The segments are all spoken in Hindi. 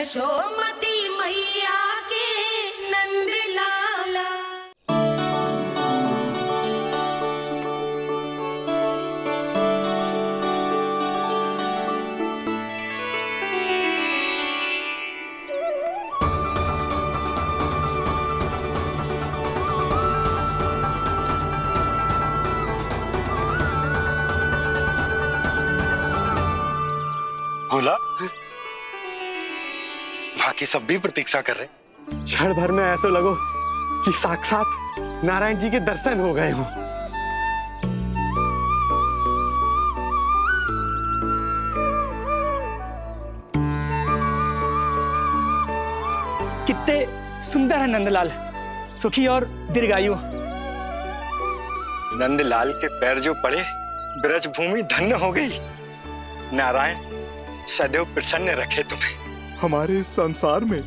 यशोमती मैया के नंद लाला। भोला, बाकी सब भी प्रतीक्षा कर रहे। क्षण भर में ऐसा लगो कि साक्षात नारायण जी के दर्शन हो गए हों। कितने सुंदर है नंदलाल, सुखी और दीर्घायु। नंदलाल के पैर जो पड़े, ब्रज भूमि धन्य हो गई। नारायण सदैव प्रसन्न रखे तुम्हें। हमारे इस संसार में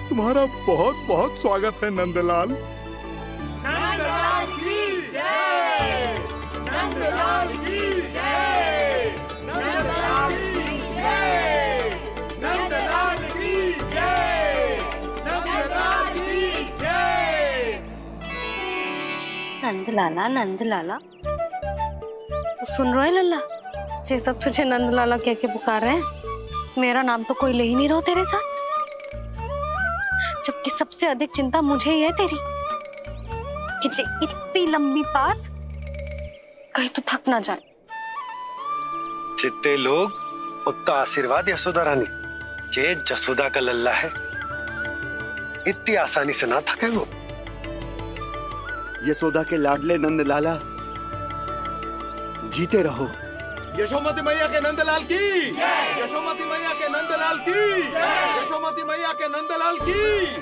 तुम्हारा बहुत बहुत स्वागत है नंदलाल। नंदलाल की जय, नंदलाल की जय, नंदलाल की जय, नंदलाल की जय, नंदलाल की जय। नंदलाला नंदलाला, तो सुन रहे लल्ला, ये सब तुझे नंदलाला कह के पुकार रहे हैं। मेरा नाम तो कोई ले ही नहीं रहा तेरे साथ, जबकि सबसे अधिक चिंता मुझे ही है तेरी कि जे इतनी लंबी बात कहीं तो थक ना जाए। जितने लोग उतना आशीर्वाद यशोदा रानी। जे जसोदा का लल्ला है, इतनी आसानी से ना थके वो। यशोदा के लाडले नंदलाला, जीते रहो। यशोमती मैया के नंदलाल की जय, यशोमती मैया के नंदलाल की जय, यशोमती मैया के नंदलाल की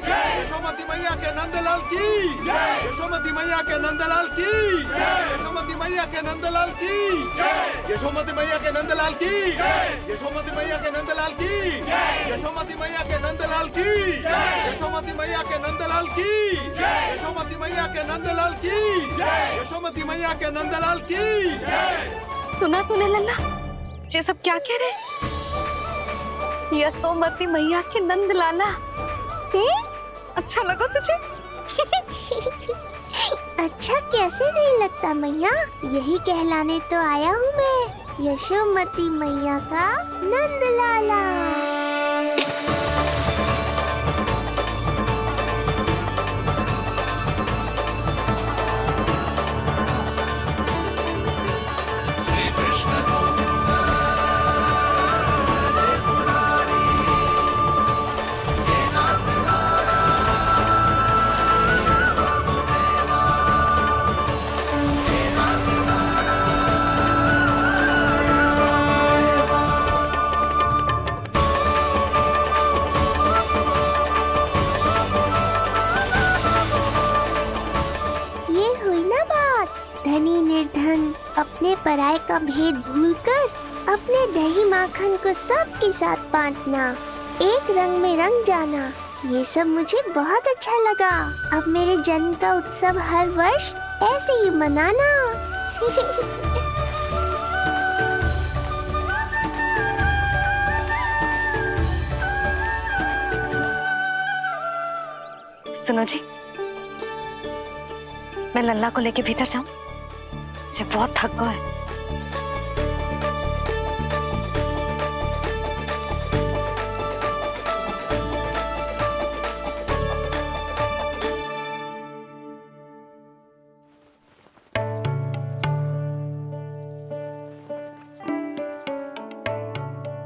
जय, यशोमती मैया के नंदलाल की जय, यशोमती मैया के नंदलाल की जय, यशोमती मैया के नंदलाल की जय, यशोमती मैया के नंदलाल की जय, यशोमती मैया के नंदलाल की जय, यशोमती मैया के नंदलाल की जय, यशोमती मैया के नंदलाल की जय, यशोमती मैया के नंदलाल की जय, यशोमती मैया के नंदलाल की जय। सुना तूने लल्ला, ये सब क्या कह रहे? यशोमती मैया के नंदलाला, अच्छा लगा तुझे? अच्छा कैसे नहीं लगता मैया, यही कहलाने तो आया हूँ मैं, यशोमती मैया का नंदलाला। धनी निर्धन अपने पराये का भेद भूलकर अपने दही माखन को सबके साथ बांटना, एक रंग में रंग जाना, ये सब मुझे बहुत अच्छा लगा। अब मेरे जन्म का उत्सव हर वर्ष ऐसे ही मनाना। सुनो जी, मैं लल्ला को लेके भीतर जाऊं? मुझे बहुत थक गया है।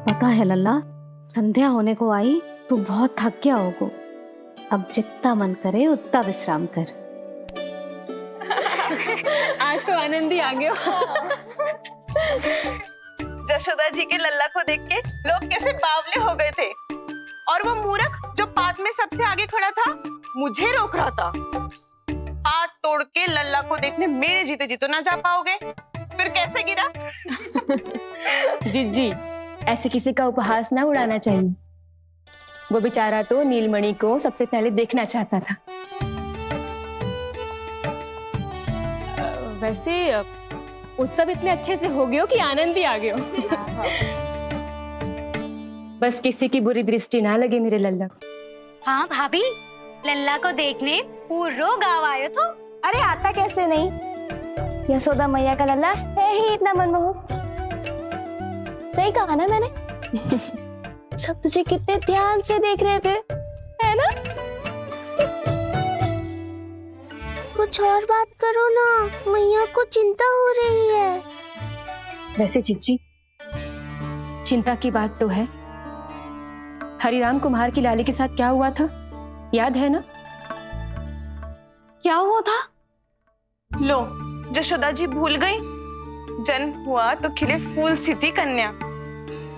पता है लल्ला, संध्या होने को आई तो बहुत थक गया होगो। अब जितना मन करे उतना विश्राम कर। आज तो आनंद ही आ गया। जशोदा जी के लल्ला को देख के लोग कैसे बावले हो गए थे, और वो मूर्ख जो पात में सबसे आगे खड़ा था मुझे रोक रहा था। हाथ तोड़ के लल्ला को देखने मेरे जीते जी तो ना जा पाओगे, फिर कैसे गिरा? जी ऐसे किसी का उपहास ना उड़ाना चाहिए। वो बेचारा तो नीलमणि को सबसे पहले देखना चाहता था। वैसे उत्सव इतने अच्छे से हो गया कि आनंद भी आ गया। बस किसी की बुरी दृष्टि ना लगे मेरे लल्ला को। हाँ भाभी, लल्ला को देखने पूरो गांव आयो तो। अरे आता कैसे नहीं, यशोदा मैया का लल्ला है ही इतना मनमोहक। सही कहा ना मैंने? सब तुझे कितने ध्यान से देख रहे थे, है ना? कुछ और बात करो ना, मैया को चिंता हो रही है। वैसे जीजी, चिंता की बात तो है। हरिराम कुम्हार की लाली के साथ क्या हुआ था, याद है ना? क्या हुआ था? लो, यशोदा जी भूल गई। जन्म हुआ तो खिले फूल सी थी कन्या,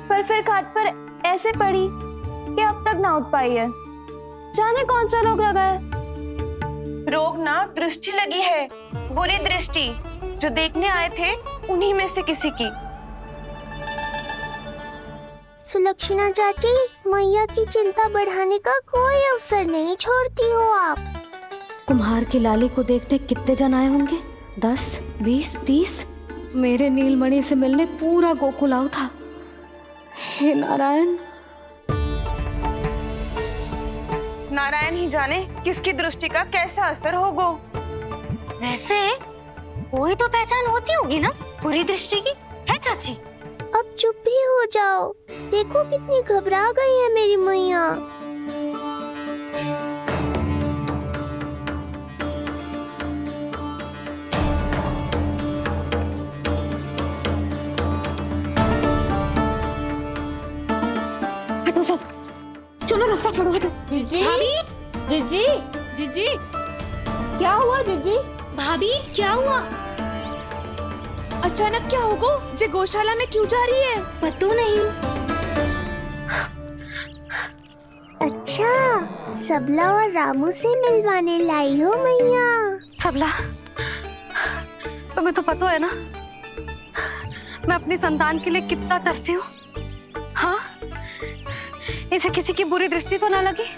पर फिर खाट पर ऐसे पड़ी कि अब तक ना उठ पाई है। जाने कौन सा रोग लगा है। रोग ना दृष्टि लगी है, बुरी दृष्टि, जो देखने आए थे उन्हीं में से किसी की। सुलक्षणा चाची, मैया की चिंता बढ़ाने का कोई अवसर नहीं छोड़ती हो आप। कुम्हार की लाली को देखने कितने जन आए होंगे? 10, 20, 30। मेरे नीलमणि से मिलने पूरा गोकुल आओ था। हे नारायण। नारायण ही जाने किसकी दृष्टि का कैसा असर होगा। वैसे कोई तो पहचान होती होगी ना बुरी दृष्टि की, है चाची? अब चुप भी हो जाओ, देखो कितनी घबरा गई है मेरी मैया। हटो सब, चलो रास्ता छोड़ो, हटो। जीजी, भाभी, जीजी, जीजी, क्या हुआ जीजी? भाभी क्या हुआ? अचानक क्या होगा? जे गौशाला में क्यों जा रही है? पता नहीं। अच्छा, सबला और रामू से मिलवाने लाई हो मैया। सबला, तुम्हें तो पता है ना मैं अपनी संतान के लिए कितना तरसी हूँ। हाँ, इसे किसी की बुरी दृष्टि तो ना लगी?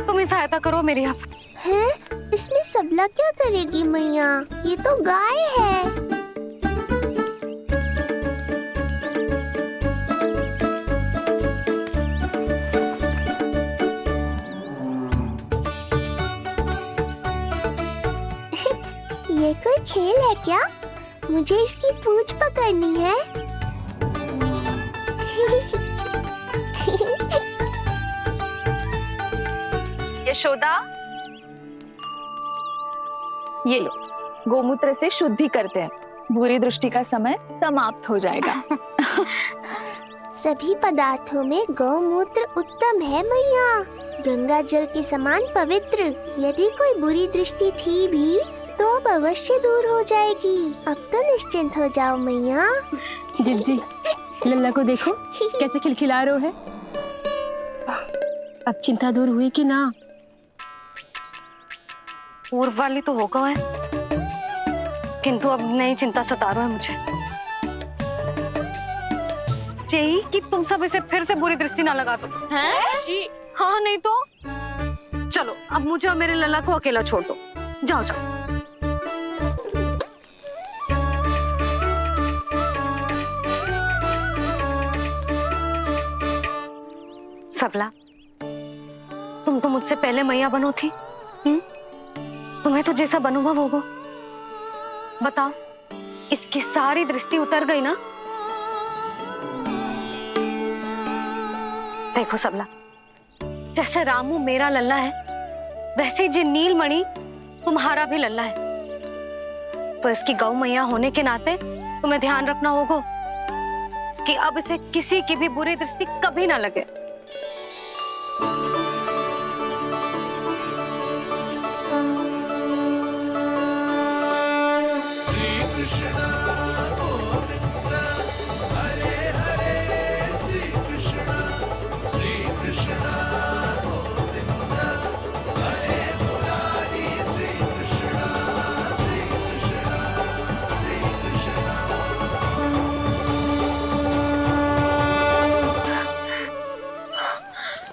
तुम ही सहायता करो मेरी। अब हैं? इसमें सबला क्या करेगी मैया, ये तो गाय है। ये कोई खेल है क्या? मुझे इसकी पूंछ पकड़नी है। यशोदा, ये लो, गोमूत्र से शुद्धि करते हैं, बुरी दृष्टि का समय समाप्त हो जाएगा। सभी पदार्थों में गौमूत्र उत्तम है मैया, गंगा जल के समान पवित्र। यदि कोई बुरी दृष्टि थी भी तो अब अवश्य दूर हो जाएगी। अब तो निश्चिंत हो जाओ मैया। जीजी, लल्ला को देखो कैसे खिलखिला रहे है। अब चिंता दूर हुई कि ना? पूर्व वाली तो होगा है, किंतु अब नई चिंता सता रहा है मुझे। यही कि तुम सब इसे फिर से बुरी दृष्टि ना लगा दो। हैं? हाँ, नहीं तो चलो अब मुझे और मेरे लल्ला को अकेला छोड़ दो। जाओ जाओ। सबला, तुम तो मुझसे पहले मैया बनो थी। तुम्हें तो जैसा अनुभव होगा। बताओ, इसकी सारी दृष्टि उतर गई ना? देखो सबला, जैसे रामू मेरा लल्ला है, वैसे ही नीलमणि तुम्हारा भी लल्ला है। तो इसकी गौ मैया होने के नाते तुम्हें ध्यान रखना होगा कि अब इसे किसी की भी बुरी दृष्टि कभी ना लगे।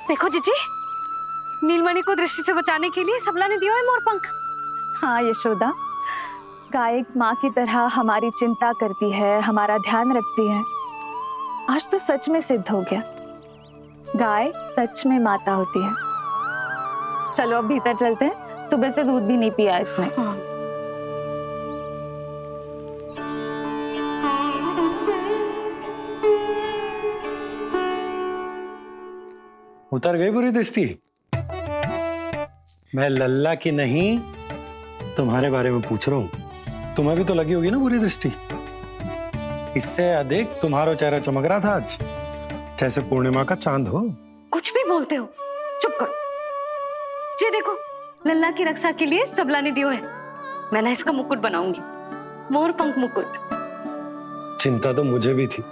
देखो जीजी, नीलमणि को दृष्टि से बचाने के लिए सबला ने दिया है मोर पंख। हाँ यशोदा, गाय माँ की तरह हमारी चिंता करती है, हमारा ध्यान रखती है। आज तो सच में सिद्ध हो गया, गाय सच में माता होती है। चलो अब भीतर चलते हैं, सुबह से दूध भी नहीं पिया इसने। उतर गई बुरी दृष्टि? मैं लल्ला की नहीं तुम्हारे बारे में पूछ रहा हूं। तुम्हें भी तो लगी होगी ना बुरी दृष्टि। इससे अधिक तुम्हारा चेहरा चमक रहा था आज, जैसे पूर्णिमा का चांद हो। कुछ भी बोलते हो, चुप करो। ये देखो, लल्ला की रक्षा के लिए सबला ने दियो है। मैं ना इसका मुकुट बनाऊंगी, मोर पंख मुकुट। चिंता तो मुझे भी थी।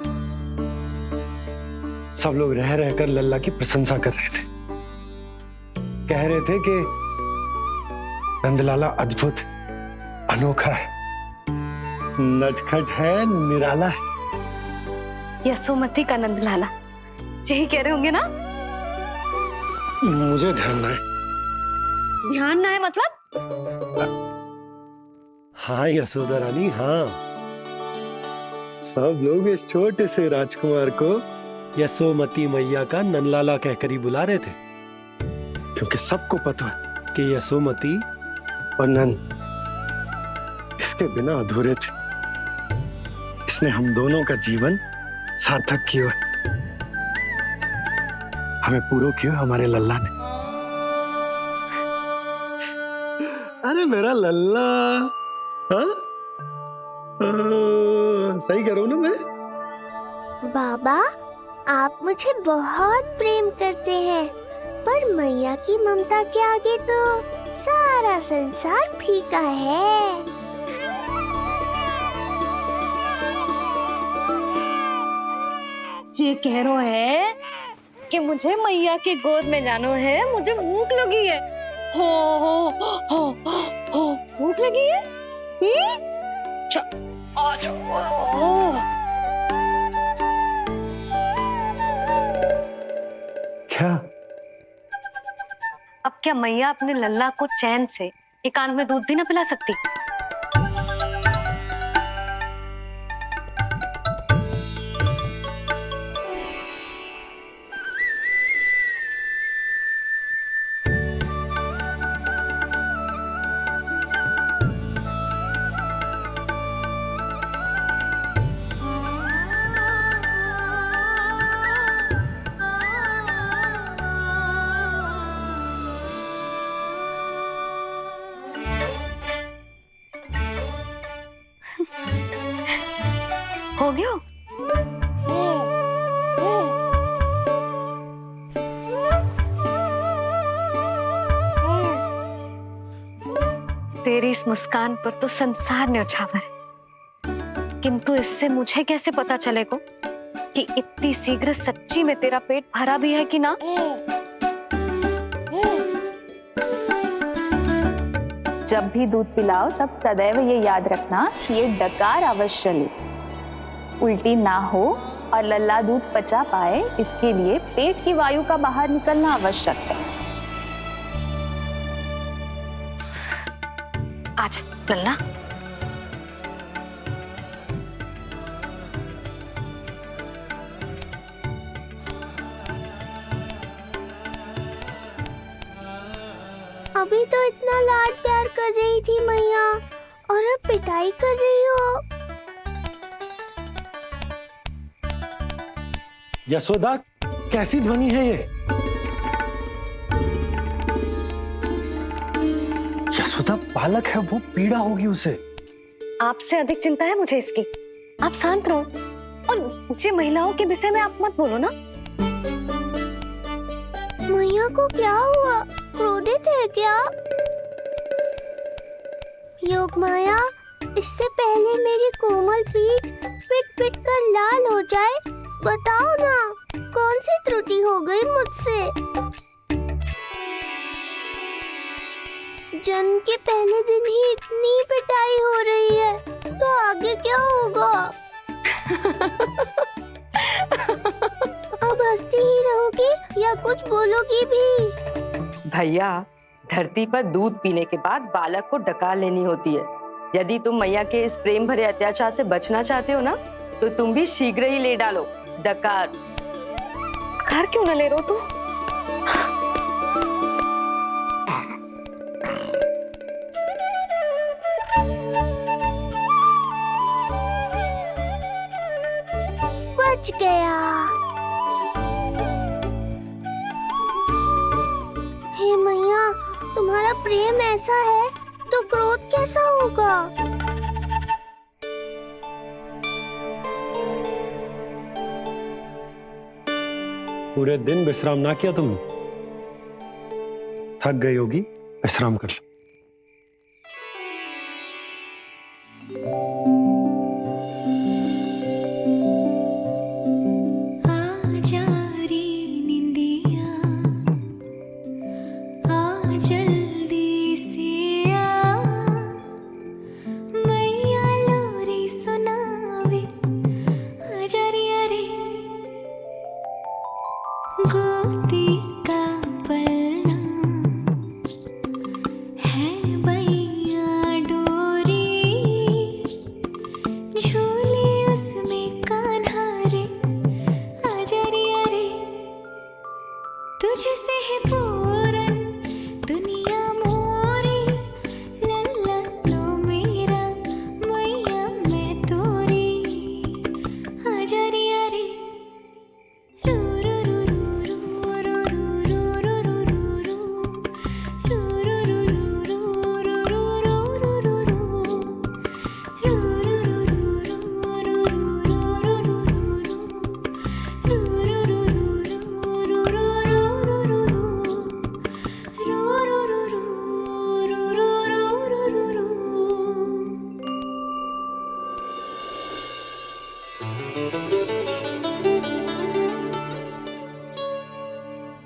सब लोग रह रहकर लल्ला की प्रशंसा कर रहे थे, कह रहे थे कि नंदलाला अद्भुत, अनोखा है, नटखट है, निराला है। यशोमती का नंदलाला, यही कह रहे होंगे ना? मुझे ध्यान ना है। ध्यान ना है मतलब? हाँ यशोदा रानी, हाँ। सब लोग इस छोटे से राजकुमार को यशोमती मैया का नंदलाला कहकर ही बुला रहे थे, क्योंकि सबको पता है कि यशोमती और नंद इसके बिना अधूरे थे। इसने हम दोनों का जीवन सार्थक किया, हमें पूरा किया हमारे लल्ला ने। अरे मेरा लल्ला, हाँ? सही कह रहा हूं ना मैं? बाबा, आप मुझे बहुत प्रेम करते हैं, पर मैया की ममता के आगे तो सारा संसार फीका है। ये कह रो है कि मुझे मैया की गोद में जानो है, मुझे भूख लगी है। हो भूख लगी है? आ जाओ। क्या? अब क्या मैया अपने लल्ला को चैन से एकांत में दूध भी ना पिला सकती? हो गया? तेरी इस मुस्कान पर तो संसार न्यौछावर है, किंतु इससे मुझे कैसे पता चलेगा कि इतनी शीघ्र सच्ची में तेरा पेट भरा भी है कि ना? जब भी दूध पिलाओ तब सदैव ये याद रखना कि ये डकार अवश्य ले, उल्टी ना हो और लल्ला दूध पचा पाए, इसके लिए पेट की वायु का बाहर निकलना आवश्यक है। आज लल्ला, अभी तो इतना लाड प्यार कर रही थी मैया, और अब पिटाई कर रही हो। यशोदा, कैसी ध्वनि है ये? यशोदा बालक है, वो पीड़ा होगी उसे। आपसे अधिक चिंता है मुझे इसकी। आप शांत रहो, और ये महिलाओं के विषय में आप मत बोलो ना। मैया को क्या हुआ? क्रोधित है क्या? योग माया, इससे पहले मेरी कोमल पीठ पिट पिट कर लाल हो जाए, बताओ ना कौन सी त्रुटि हो गई मुझसे? जन्म के पहले दिन ही इतनी पिटाई हो रही है, तो आगे क्या होगा? अब हंसती ही रहोगी या कुछ बोलोगी भी? भैया, धरती पर दूध पीने के बाद बालक को डकार लेनी होती है। यदि तुम मैया के इस प्रेम भरे अत्याचार से बचना चाहते हो ना, तो तुम भी शीघ्र ही ले डालो, डकार। घर क्यों ना ले रो तू? बच गया। हे मैया, तुम्हारा प्रेम ऐसा है तो क्रोध कैसा होगा? पूरे दिन विश्राम ना किया तुमने? थक गई होगी, विश्राम कर लो। गोदी का पलना है बैया डोरी, झूले उसमें कान्हा रे, आजा रे अरे, तुझसे है पूरन दुनिया मोरी, लल्ला तो मेरा मैया मैं तोरी, आजा रे अरे।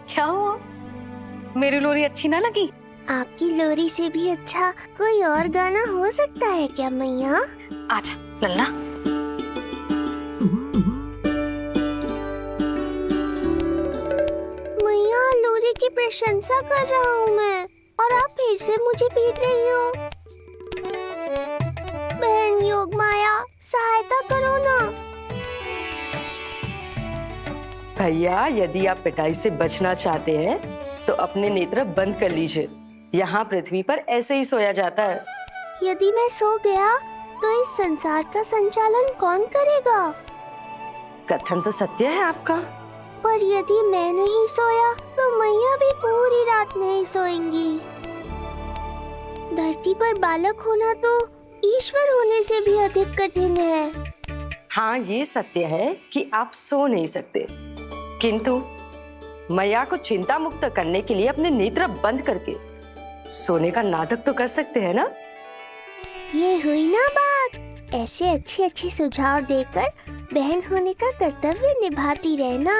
क्या हुआ? मेरी लोरी अच्छी ना लगी? आपकी लोरी से भी अच्छा कोई और गाना हो सकता है क्या मैया? आजा लल्ला। मैया, लोरी की प्रशंसा कर रहा हूँ मैं और आप फिर से मुझे पीट रही हो। बहन योग माया, सहायता करो ना। भैया, यदि आप पिटाई से बचना चाहते हैं तो अपने नेत्र बंद कर लीजिए। यहाँ पृथ्वी पर ऐसे ही सोया जाता है। यदि मैं सो गया तो इस संसार का संचालन कौन करेगा? कथन तो सत्य है आपका। पर यदि मैं नहीं सोया तो मैया भी पूरी रात नहीं सोएंगी। धरती पर बालक होना तो ईश्वर होने से भी अधिक कठिन है। हाँ, ये सत्य है कि आप सो नहीं सकते, किंतु मैया को चिंता मुक्त करने के लिए अपने नेत्र बंद करके सोने का नाटक तो कर सकते हैं ना? ये हुई ना बात। ऐसे अच्छे अच्छे सुझाव देकर बहन होने का कर्तव्य निभाती रहना।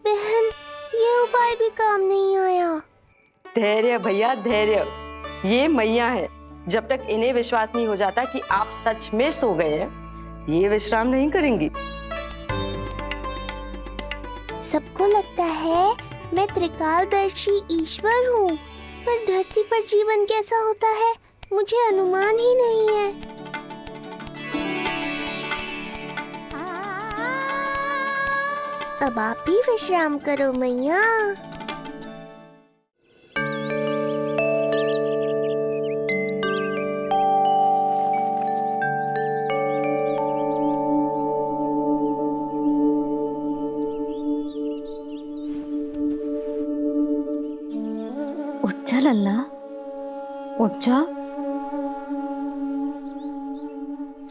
बहन, ये उपाय भी काम नहीं आया। धैर्य भैया, धैर्य। ये मैया है, जब तक इन्हें विश्वास नहीं हो जाता कि आप सच में सो गए हैं, ये विश्राम नहीं करेंगी। सबको लगता है मैं त्रिकालदर्शी ईश्वर हूँ, पर धरती पर जीवन कैसा होता है मुझे अनुमान ही नहीं है। अब आप भी विश्राम करो मैया। उठ जा लल्ला, उठ जा।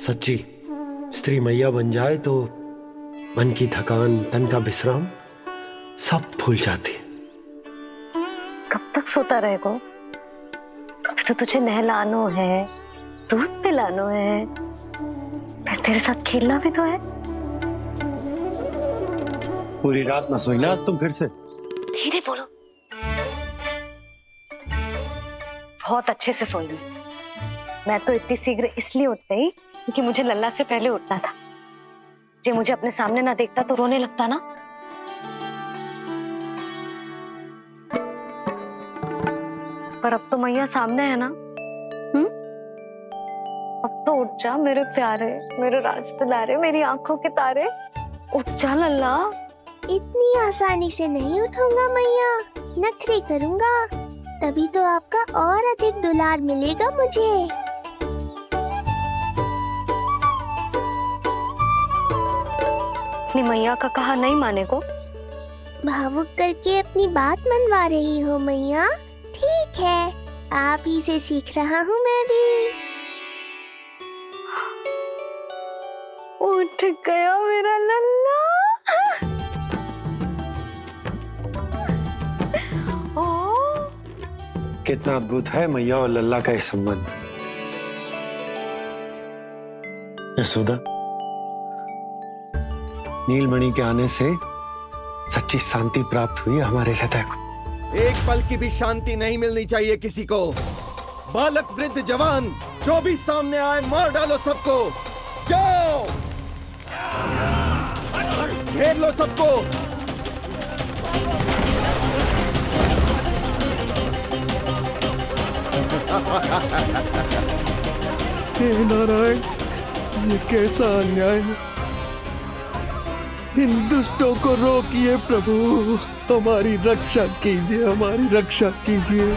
सच्ची स्त्री मैया बन जाए तो मन की थकान, तन का विश्राम सब भूल जाती है। कब तक सोता रहेगा? अभी तो तुझे नहलानो है, दूध पिलानो है, फिर तेरे साथ खेलना भी तो है। पूरी रात ना सोई ना तुम फिर से? धीरे बोलो। बहुत अच्छे से सोई ली। मैं तो इतनी शीघ्र इसलिए उठ गई क्योंकि मुझे लल्ला से पहले उठना था। जे मुझे अपने सामने ना देखता तो रोने लगता ना। पर अब तो मैया सामने है ना। अब तो उठ जा मेरे प्यारे, मेरे राज दुलारे, मेरी आंखों के तारे, उठ जा लल्ला। इतनी आसानी से नहीं उठूंगा मैया, नखरे करूंगा, तभी तो आपका और अधिक दुलार मिलेगा मुझे। अपनी मैया का कहा नहीं माने को भावुक करके अपनी बात मनवा रही हो मैया। ठीक है, आप ही से सीख रहा हूँ मैं भी। उठ गया मेरा लल्ला। कितना अद्भुत है मैया और लल्ला का ये संबंध। यशोदा, नीलमणि के आने से सच्ची शांति प्राप्त हुई हमारे हृदय को। एक पल की भी शांति नहीं मिलनी चाहिए किसी को। बालक वृद्ध जवान जो भी सामने आए मार डालो सबको। जाओ, घेर लो सबको। हे नारायण, ये कैसा अन्याय है। इन दुष्टों को रोकिए प्रभु, हमारी रक्षा कीजिए, हमारी रक्षा कीजिए।